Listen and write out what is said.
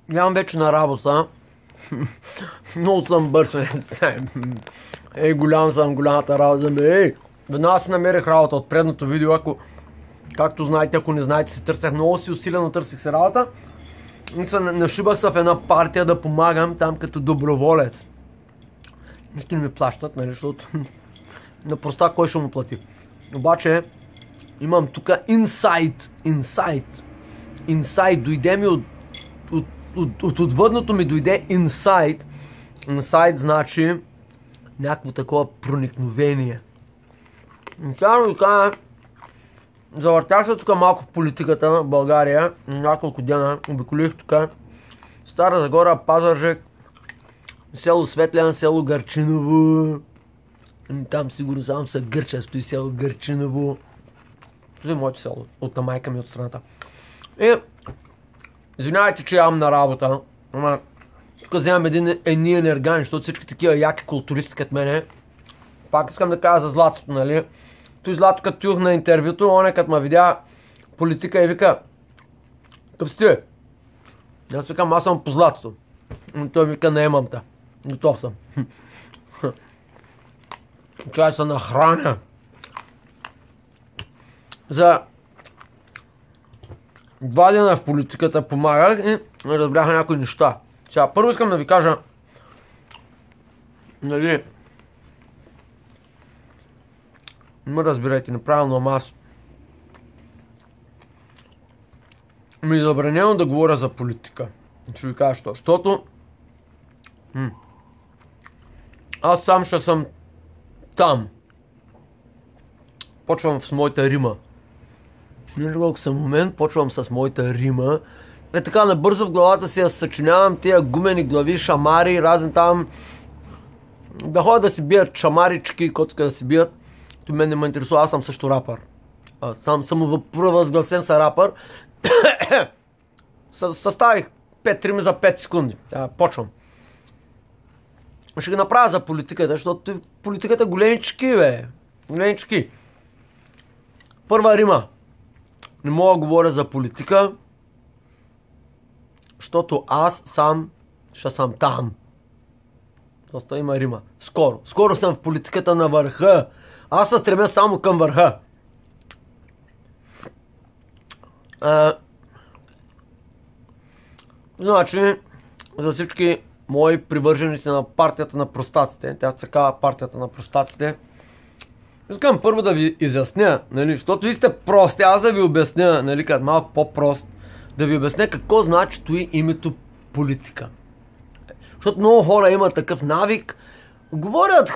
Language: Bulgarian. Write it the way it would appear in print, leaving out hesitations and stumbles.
Нямам вече на работа. Много съм бърз. Голям съм, голямата работа. Веднага си намерих работа от предното видео. Както знаете, ако не знаете, си търсех много си усилено, търсих си работа. И се нашибах се в една партия да помагам там като доброволец. Нищо не ми плащат, нали, защото на проста кой ще му плати. Обаче имам тук инсайт. Дойде ми от отвъдното ми дойде инсайт. Инсайт значи някакво такова проникновение. Завъртях се тук малко в политиката в България. Няколко дена обиколих тук Стара Загора, Пазарджик, село Светлян, село Гърчиново. Там сигурно само са гърча, стои село Гърчиново. Това е моето село, от на майка ми от страната. Извинявайте, че ям на работа, ама тук вземам едни енергани, защото всички такива яки културисти като мене. Пак искам да кажа за Златото, нали? Той Злато като тюх на интервюто, оне като ме видя политика и вика: "Къв сти?" Аз викам: "Аз съм по Златото." Той вика: "Наемам те. Готов съм." Чай се нахраня. За 2 дена в политиката помагах и разбряха някои неща. Сега първо искам да ви кажа, нали, не ме разбирайте неправилно, ама аз ми е забранено да говоря за политика. Ще ви кажа що. Защото аз сам ще съм там. Почвам с моята рима. Не колко съм момент, почвам с моята рима. Така набързо в главата си я съчинявам тия гумени глави, шамари, разни там. Да ходят да си бият шамарички, котка да си бият. То мен не ме интересува, аз съм също рапър. Съм самовъзгласен са рапър. Съставих 5 рими за 5 секунди. Почвам. Ще ги направя за политиката, защото политиката големи чеки, бе. Големи чеки. Първа рима. Не мога да говоря за политика, защото аз сам ще съм там. Доста има рима. Скоро съм в политиката на върха. Аз се стремя само към върха. Значи, за всички мои привърженици на партията на простаците, тя се казва партията на простаците, искам първо да ви изясня, нали, защото ви сте прости, аз да ви обясня, нали, като малко по-прост, да ви обясня какво значи стои името политика. Защото много хора имат такъв навик, говорят